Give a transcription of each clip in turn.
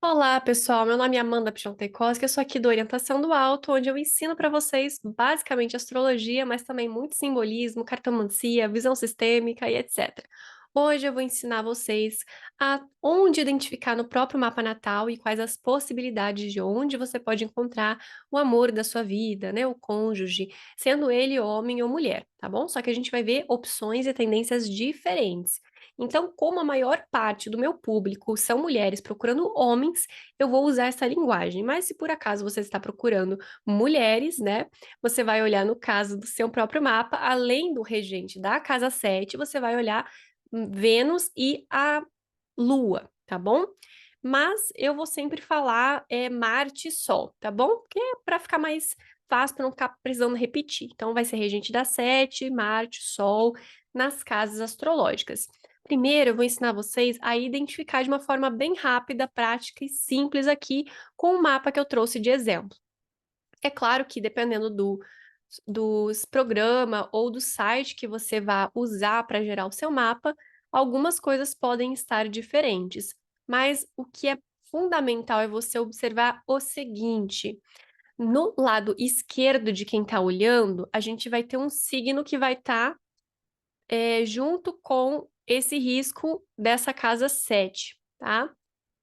Olá, pessoal. Meu nome é Amanda Piontekowski, eu sou aqui do Orientação do Alto, onde eu ensino para vocês basicamente astrologia, mas também muito simbolismo, cartomancia, visão sistêmica e etc. Hoje eu vou ensinar vocês a onde identificar no próprio mapa natal e quais as possibilidades de onde você pode encontrar o amor da sua vida, né? O cônjuge, sendo ele homem ou mulher, tá bom? Só que a gente vai ver opções e tendências diferentes. Então, como a maior parte do meu público são mulheres procurando homens, eu vou usar essa linguagem. Mas se por acaso você está procurando mulheres, né? Você vai olhar no caso do seu próprio mapa, além do regente da casa 7, você vai olhar Vênus e a Lua, tá bom? Mas eu vou sempre falar Marte e Sol, tá bom? Porque é para ficar mais fácil, para não ficar precisando repetir. Então, vai ser regente da 7, Marte, Sol, nas casas astrológicas. Primeiro, eu vou ensinar vocês a identificar de uma forma bem rápida, prática e simples aqui com o mapa que eu trouxe de exemplo. É claro que dependendo dos programa ou do site que você vai usar para gerar o seu mapa, algumas coisas podem estar diferentes. Mas o que é fundamental é você observar o seguinte: no lado esquerdo de quem está olhando, a gente vai ter um signo que vai estar junto com esse risco dessa casa 7, tá?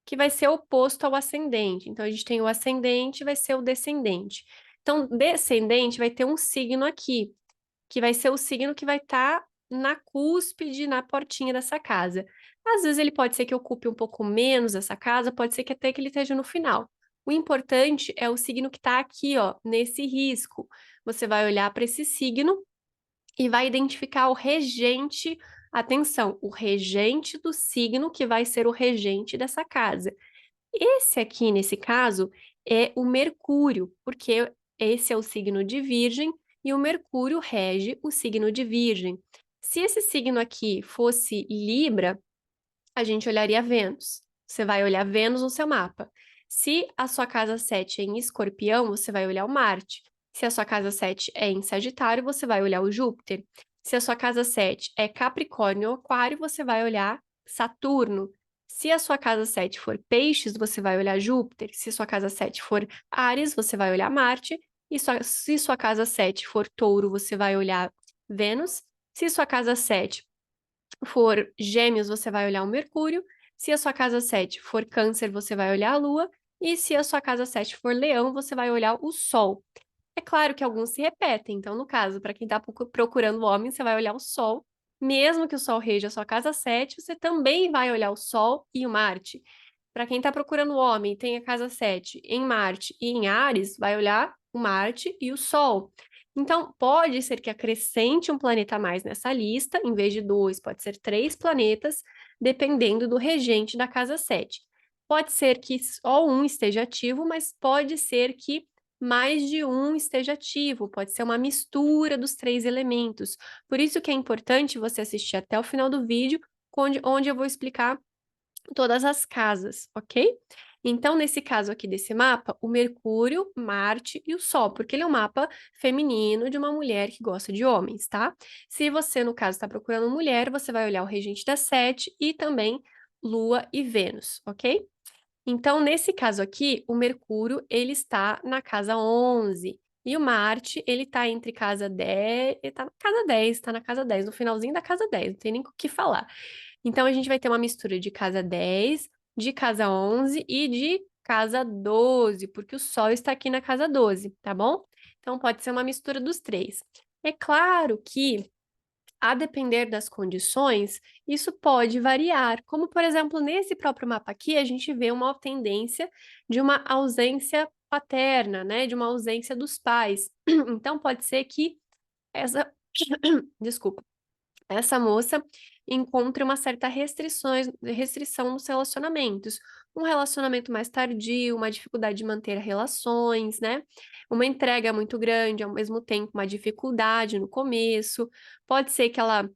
Que vai ser oposto ao ascendente. Então, a gente tem o ascendente, vai ser o descendente. Então, descendente vai ter um signo aqui, que vai ser o signo que vai estar na cúspide, na portinha dessa casa. Às vezes ele pode ser que ocupe um pouco menos essa casa, pode ser que até que ele esteja no final. O importante é o signo que está aqui, ó, nesse risco. Você vai olhar para esse signo e vai identificar o regente, atenção, o regente do signo que vai ser o regente dessa casa. Esse aqui, nesse caso, é o Mercúrio, porque esse é o signo de Virgem e o Mercúrio rege o signo de Virgem. Se esse signo aqui fosse Libra, a gente olharia Vênus. Você vai olhar Vênus no seu mapa. Se a sua casa 7 é em Escorpião, você vai olhar o Marte. Se a sua casa 7 é em Sagitário, você vai olhar o Júpiter. Se a sua casa 7 é Capricórnio ou Aquário, você vai olhar Saturno. Se a sua casa 7 for Peixes, você vai olhar Júpiter. Se a sua casa 7 for Áries, você vai olhar Marte. E se sua casa 7 for Touro, você vai olhar Vênus. Se sua casa 7 for Gêmeos, você vai olhar o Mercúrio. Se a sua casa 7 for Câncer, você vai olhar a Lua. E se a sua casa 7 for Leão, você vai olhar o Sol. É claro que alguns se repetem, então, no caso, para quem está procurando homem, você vai olhar o Sol. Mesmo que o Sol reja a sua casa 7, você também vai olhar o Sol e o Marte. Para quem está procurando homem e tem a casa 7 em Marte e em Áries, vai olhar o Marte e o Sol. Então, pode ser que acrescente um planeta a mais nessa lista, em vez de dois, pode ser três planetas, dependendo do regente da casa 7. Pode ser que só um esteja ativo, mas pode ser que mais de um esteja ativo, pode ser uma mistura dos três elementos. Por isso que é importante você assistir até o final do vídeo, onde eu vou explicar todas as casas, ok? Então, nesse caso aqui desse mapa, o Mercúrio, Marte e o Sol, porque ele é um mapa feminino de uma mulher que gosta de homens, tá? Se você, no caso, está procurando mulher, você vai olhar o regente da 7 e também Lua e Vênus, ok? Então, nesse caso aqui, o Mercúrio, ele está na casa 11 e o Marte, ele está entre casa 10, ele está na casa 10, está na casa 10, no finalzinho da casa 10, não tem nem o que falar. Então, a gente vai ter uma mistura de casa 10, de casa 11 e de casa 12, porque o Sol está aqui na casa 12, tá bom? Então, pode ser uma mistura dos três. É claro que, a depender das condições, isso pode variar. Como, por exemplo, nesse próprio mapa aqui, a gente vê uma tendência de uma ausência paterna, né? De uma ausência dos pais. Então, pode ser que essa... Desculpa, essa moça encontra uma certa restrição nos relacionamentos. Um relacionamento mais tardio, uma dificuldade de manter relações, né? Uma entrega muito grande, ao mesmo tempo uma dificuldade no começo. Pode ser que ela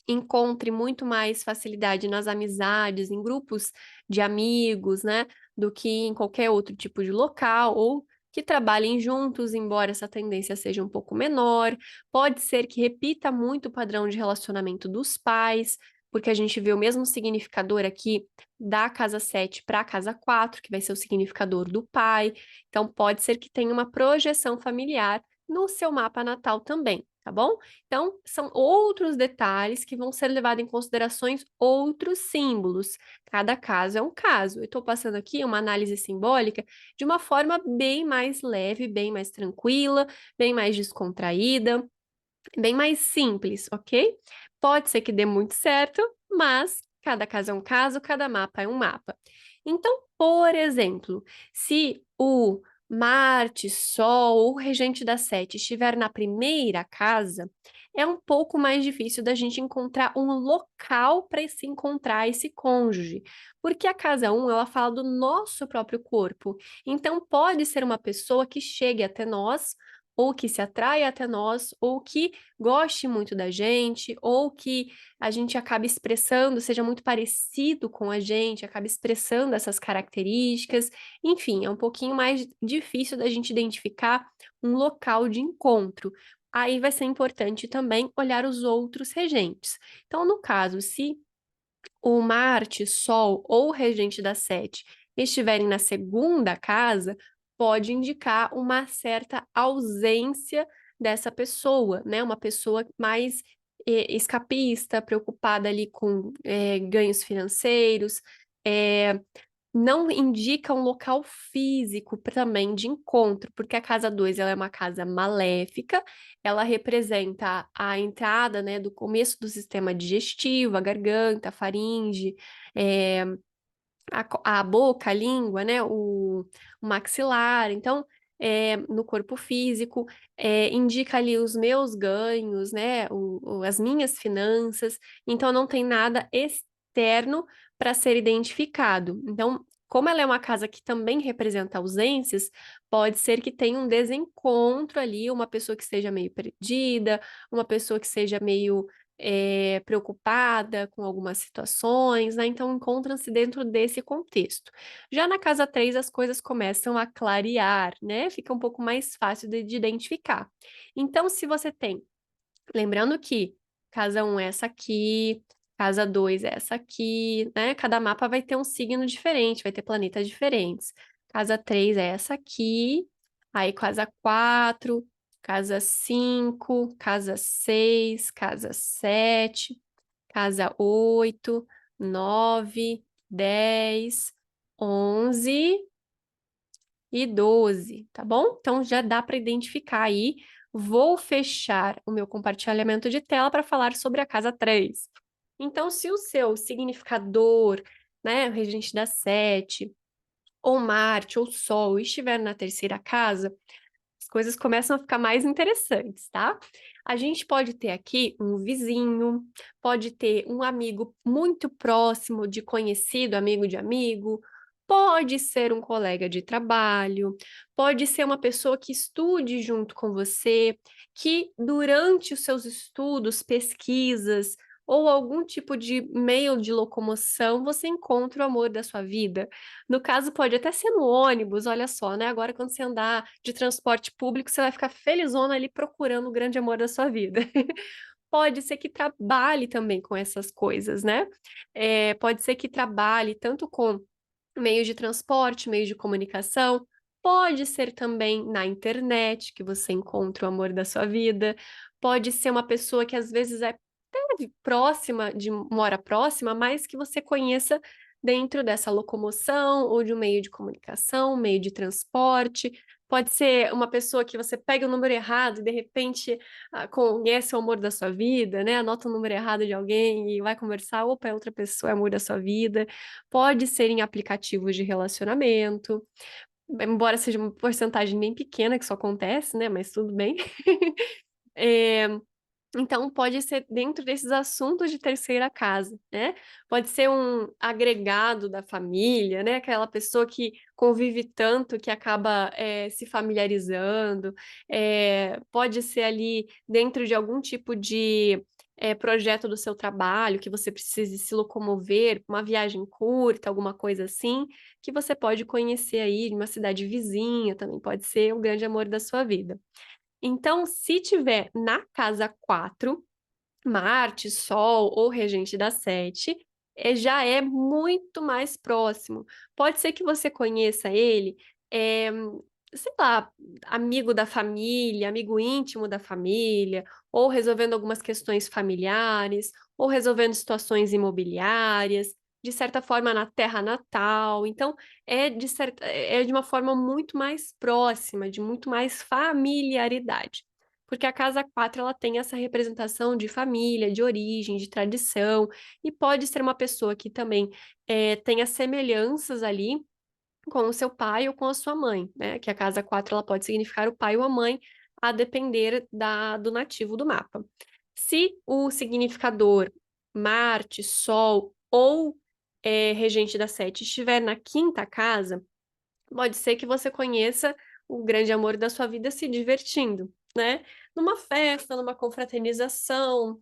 encontre muito mais facilidade nas amizades, em grupos de amigos, né? Do que em qualquer outro tipo de local, ou que trabalhem juntos, embora essa tendência seja um pouco menor. Pode ser que repita muito o padrão de relacionamento dos pais, porque a gente vê o mesmo significador aqui da casa 7 para a casa 4, que vai ser o significador do pai. Então, pode ser que tenha uma projeção familiar no seu mapa natal também, tá bom? Então, são outros detalhes que vão ser levados em considerações, outros símbolos. Cada caso é um caso. Eu estou passando aqui uma análise simbólica de uma forma bem mais leve, bem mais tranquila, bem mais descontraída, bem mais simples, ok? Pode ser que dê muito certo, mas cada caso é um caso, cada mapa é um mapa. Então, por exemplo, se o Marte, Sol ou o regente da Sete estiver na primeira casa, é um pouco mais difícil da gente encontrar um local para se encontrar esse cônjuge, porque a casa 1, ela fala do nosso próprio corpo. Então, pode ser uma pessoa que chegue até nós, ou que se atrai até nós, ou que goste muito da gente, ou que a gente acaba expressando, seja muito parecido com a gente, acaba expressando essas características. Enfim, é um pouquinho mais difícil da gente identificar um local de encontro. Aí vai ser importante também olhar os outros regentes. Então, no caso, se o Marte, Sol ou o regente da Sete estiverem na segunda casa, pode indicar uma certa ausência dessa pessoa, né? Uma pessoa mais escapista, preocupada ali com ganhos financeiros, é, não indica um local físico também de encontro, porque a casa 2 ela é uma casa maléfica, ela representa a entrada, né, do começo do sistema digestivo, a garganta, a faringe, é, a boca, a língua, né, o maxilar. Então, no corpo físico, indica ali os meus ganhos, né, as minhas finanças. Então, não tem nada externo para ser identificado. Então, como ela é uma casa que também representa ausências, pode ser que tenha um desencontro ali, uma pessoa que esteja meio perdida, uma pessoa que seja meio preocupada com algumas situações, né? Então encontram-se dentro desse contexto. Já na casa 3 as coisas começam a clarear, né? Fica um pouco mais fácil de identificar. Então, se você tem, lembrando que casa 1 é essa aqui, casa 2 é essa aqui, né? Cada mapa vai ter um signo diferente, vai ter planetas diferentes. Casa 3 é essa aqui, aí casa 4, casa 5, casa 6, casa 7, casa 8, 9, 10, 11 e 12, tá bom? Então já dá para identificar aí. Vou fechar o meu compartilhamento de tela para falar sobre a casa 3. Então, se o seu significador, né, o regente da 7, ou Marte, ou Sol, estiver na terceira casa, as coisas começam a ficar mais interessantes, tá? A gente pode ter aqui um vizinho, pode ter um amigo muito próximo de conhecido, amigo de amigo, pode ser um colega de trabalho, pode ser uma pessoa que estude junto com você, que durante os seus estudos, pesquisas ou algum tipo de meio de locomoção, você encontra o amor da sua vida. No caso, pode até ser no ônibus, olha só, né? Agora, quando você andar de transporte público, você vai ficar felizona ali procurando o grande amor da sua vida. Pode ser que trabalhe também com essas coisas, né? Pode ser que trabalhe tanto com meios de transporte, meios de comunicação. Pode ser também na internet que você encontra o amor da sua vida. Pode ser uma pessoa que às vezes é próxima, mora próxima, mas que você conheça dentro dessa locomoção ou de um meio de comunicação, meio de transporte. Pode ser uma pessoa que você pega o número errado e de repente conhece o amor da sua vida, né? Anota o número errado de alguém e vai conversar, opa, é outra pessoa, é o amor da sua vida. Pode ser em aplicativos de relacionamento, embora seja uma porcentagem bem pequena que isso acontece, né? Mas tudo bem. É, então, pode ser dentro desses assuntos de terceira casa, né? Pode ser um agregado da família, né? Aquela pessoa que convive tanto que acaba se familiarizando. Pode ser ali dentro de algum tipo de projeto do seu trabalho, que você precise se locomover, uma viagem curta, alguma coisa assim, que você pode conhecer aí de uma cidade vizinha, também pode ser o grande amor da sua vida. Então, se tiver na casa 4 Marte, Sol ou regente da sete, já é muito mais próximo. Pode ser que você conheça ele, é, sei lá, amigo da família, amigo íntimo da família, ou resolvendo algumas questões familiares, ou resolvendo situações imobiliárias, de certa forma na terra natal. Então, é de uma forma muito mais próxima, de muito mais familiaridade. Porque a casa 4 ela tem essa representação de família, de origem, de tradição, e pode ser uma pessoa que também tenha semelhanças ali com o seu pai ou com a sua mãe, né? Que a casa 4 ela pode significar o pai ou a mãe, a depender do nativo do mapa. Se o significador Marte, Sol ou regente da sete estiver na quinta casa, pode ser que você conheça o grande amor da sua vida se divertindo, né? Numa festa, numa confraternização,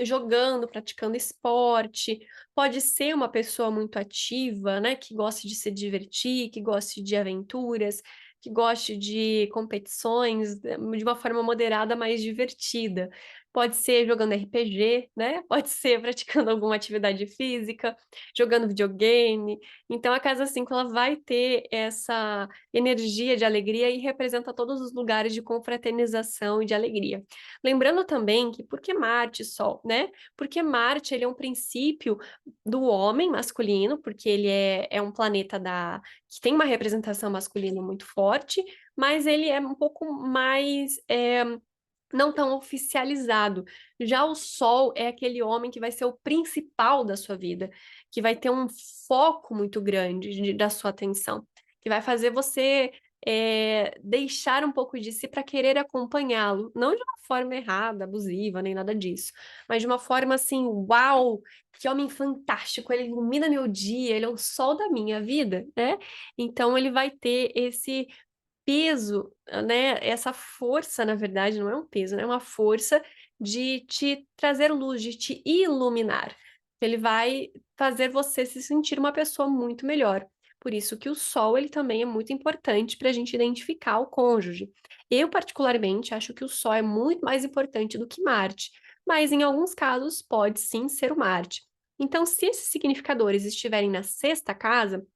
jogando, praticando esporte. Pode ser uma pessoa muito ativa, né? Que goste de se divertir, que goste de aventuras, que goste de competições de uma forma moderada, mais divertida. Pode ser jogando RPG, né? Pode ser praticando alguma atividade física, jogando videogame. Então, a casa 5 ela vai ter essa energia de alegria e representa todos os lugares de confraternização e de alegria. Lembrando também que por que Marte, Sol, né? Porque Marte ele é um princípio do homem masculino, porque ele é um planeta que tem uma representação masculina muito forte, mas ele é um pouco mais não tão oficializado. Já o Sol é aquele homem que vai ser o principal da sua vida, que vai ter um foco muito grande da sua atenção, que vai fazer você deixar um pouco de si para querer acompanhá-lo, não de uma forma errada, abusiva, nem nada disso, mas de uma forma assim, uau, que homem fantástico, ele ilumina meu dia, ele é o sol da minha vida, né? Então ele vai ter esse peso, né? Essa força, na verdade, não é um peso, né? É uma força de te trazer luz, de te iluminar. Ele vai fazer você se sentir uma pessoa muito melhor. Por isso que o sol, ele também é muito importante para a gente identificar o cônjuge. Eu, particularmente, acho que o sol é muito mais importante do que Marte, mas em alguns casos pode sim ser o Marte. Então, se esses significadores estiverem na sexta casa,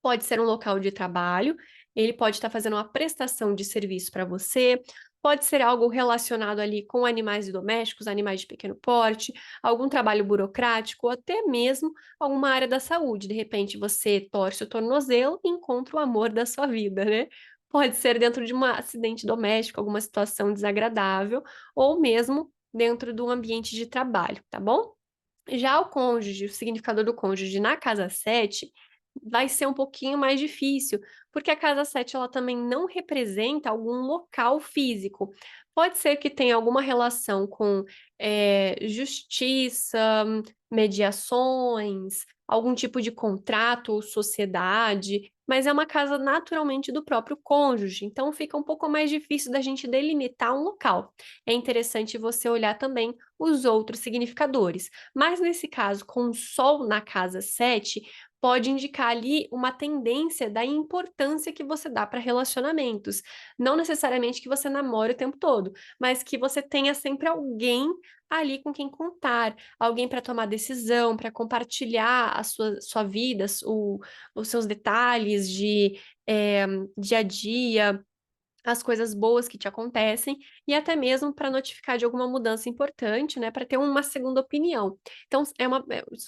pode ser um local de trabalho, ele pode estar fazendo uma prestação de serviço para você, pode ser algo relacionado ali com animais domésticos, animais de pequeno porte, algum trabalho burocrático, ou até mesmo alguma área da saúde. De repente, você torce o tornozelo e encontra o amor da sua vida, né? Pode ser dentro de um acidente doméstico, alguma situação desagradável, ou mesmo dentro do ambiente de trabalho, tá bom? Já o cônjuge, o significador do cônjuge na casa 7 vai ser um pouquinho mais difícil, porque a casa 7 ela também não representa algum local físico. Pode ser que tenha alguma relação com justiça, mediações, algum tipo de contrato ou sociedade, mas é uma casa naturalmente do próprio cônjuge, então fica um pouco mais difícil da gente delimitar um local. É interessante você olhar também os outros significadores. Mas nesse caso, com o Sol na casa 7, pode indicar ali uma tendência da importância que você dá para relacionamentos. Não necessariamente que você namore o tempo todo, mas que você tenha sempre alguém ali com quem contar, alguém para tomar decisão, para compartilhar a sua vida, os seus detalhes de dia a dia, as coisas boas que te acontecem e até mesmo para notificar de alguma mudança importante, né, para ter uma segunda opinião. Então,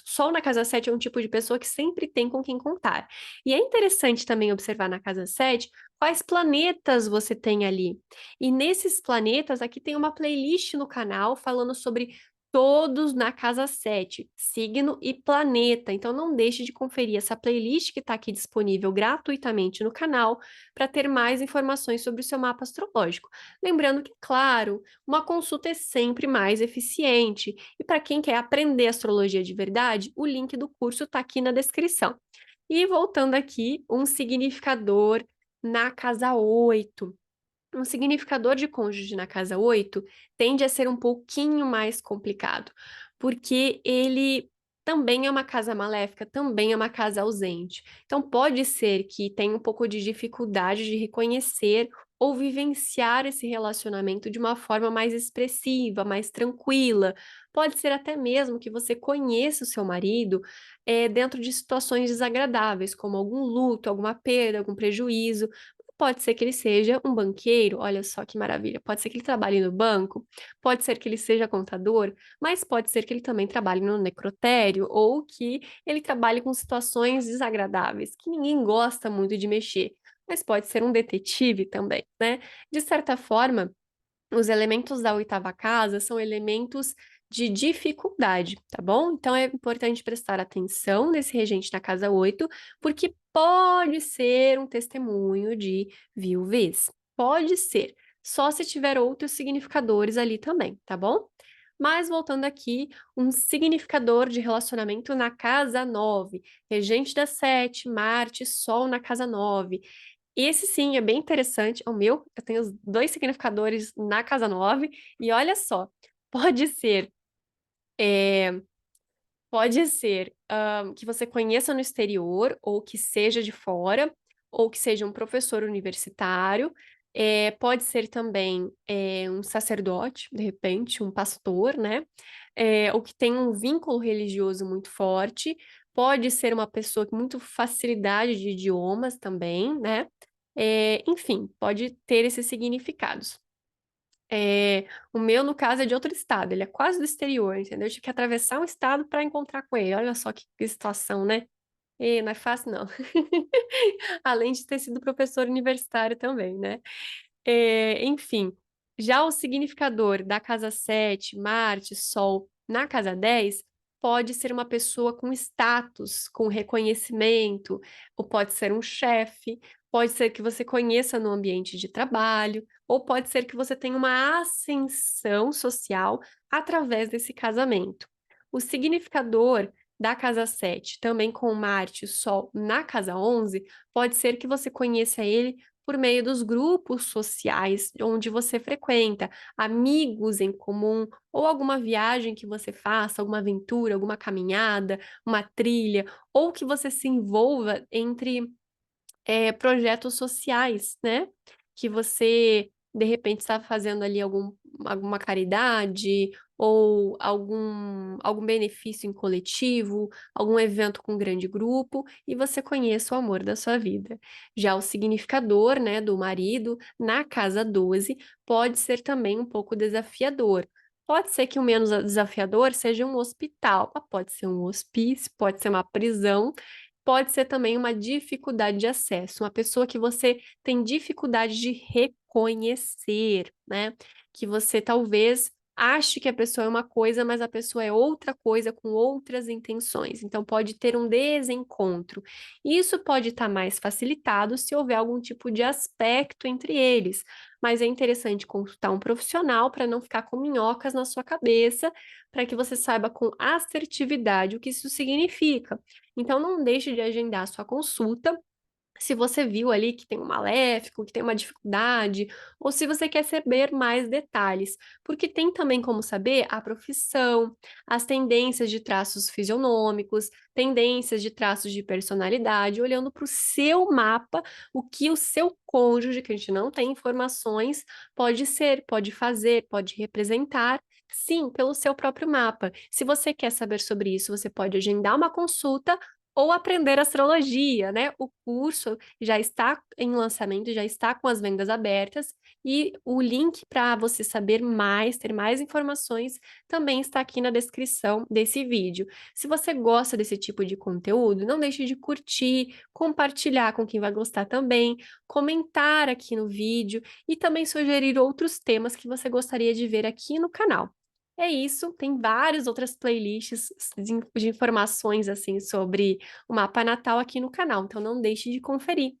Sol na casa 7 é um tipo de pessoa que sempre tem com quem contar. E é interessante também observar na casa 7 quais planetas você tem ali. E nesses planetas, aqui tem uma playlist no canal falando sobre todos na casa 7, signo e planeta. Então não deixe de conferir essa playlist que está aqui disponível gratuitamente no canal para ter mais informações sobre o seu mapa astrológico. Lembrando que, claro, uma consulta é sempre mais eficiente. E para quem quer aprender astrologia de verdade, o link do curso está aqui na descrição. E voltando aqui, um significador na casa 8. Um significador de cônjuge na casa 8 tende a ser um pouquinho mais complicado, porque ele também é uma casa maléfica, também é uma casa ausente. Então, pode ser que tenha um pouco de dificuldade de reconhecer ou vivenciar esse relacionamento de uma forma mais expressiva, mais tranquila. Pode ser até mesmo que você conheça o seu marido, dentro de situações desagradáveis, como algum luto, alguma perda, algum prejuízo. Pode ser que ele seja um banqueiro, olha só que maravilha. Pode ser que ele trabalhe no banco, pode ser que ele seja contador, mas pode ser que ele também trabalhe no necrotério ou que ele trabalhe com situações desagradáveis, que ninguém gosta muito de mexer. Mas pode ser um detetive também, né? De certa forma, os elementos da oitava casa são elementos de dificuldade, tá bom? Então é importante prestar atenção nesse regente na casa 8, porque pode ser um testemunho de viuvez. Pode ser, só se tiver outros significadores ali também, tá bom? Mas voltando aqui, um significador de relacionamento na casa 9, regente da 7, Marte, Sol na casa 9. Esse sim é bem interessante. O meu, eu tenho os dois significadores na casa 9 e olha só, pode ser, é, pode ser que você conheça no exterior, ou que seja de fora, ou que seja um professor universitário. Pode ser também um sacerdote, de repente, um pastor, né? Ou que tem um vínculo religioso muito forte. Pode ser uma pessoa com muito facilidade de idiomas também, né? Enfim, pode ter esses significados. O meu, no caso, é de outro estado, ele é quase do exterior, entendeu? Eu tive que atravessar um estado para encontrar com ele. Olha só que situação, né? E não é fácil, não. Além de ter sido professor universitário também, né? Enfim, já o significador da casa 7, Marte, Sol, na casa 10, pode ser uma pessoa com status, com reconhecimento, ou pode ser um chefe, pode ser que você conheça no ambiente de trabalho, ou pode ser que você tenha uma ascensão social através desse casamento. O significador da casa 7, também com Marte e Sol na casa 11, pode ser que você conheça ele por meio dos grupos sociais onde você frequenta, amigos em comum, ou alguma viagem que você faça, alguma aventura, alguma caminhada, uma trilha, ou que você se envolva entre projetos sociais, né? Que você, de repente, está fazendo ali alguma caridade ou algum benefício em coletivo, algum evento com um grande grupo, e você conheça o amor da sua vida. Já o significador, né, do marido, na casa 12, pode ser também um pouco desafiador. Pode ser que o menos desafiador seja um hospital, pode ser um hospício, pode ser uma prisão, pode ser também uma dificuldade de acesso, uma pessoa que você tem dificuldade de reconhecer, né? Que você talvez ache que a pessoa é uma coisa, mas a pessoa é outra coisa com outras intenções. Então pode ter um desencontro. Isso pode estar mais facilitado se houver algum tipo de aspecto entre eles, mas é interessante consultar um profissional para não ficar com minhocas na sua cabeça, para que você saiba com assertividade o que isso significa. Então, não deixe de agendar a sua consulta. Se você viu ali que tem um maléfico, que tem uma dificuldade, ou se você quer saber mais detalhes, porque tem também como saber a profissão, as tendências de traços fisionômicos, tendências de traços de personalidade, olhando para o seu mapa, o que o seu cônjuge, que a gente não tem informações, pode ser, pode fazer, pode representar. Sim, pelo seu próprio mapa. Se você quer saber sobre isso, você pode agendar uma consulta ou aprender astrologia, né? O curso já está em lançamento, já está com as vendas abertas e o link para você saber mais, ter mais informações, também está aqui na descrição desse vídeo. Se você gosta desse tipo de conteúdo, não deixe de curtir, compartilhar com quem vai gostar também, comentar aqui no vídeo e também sugerir outros temas que você gostaria de ver aqui no canal. É isso, tem várias outras playlists de informações assim sobre o mapa natal aqui no canal, então não deixe de conferir.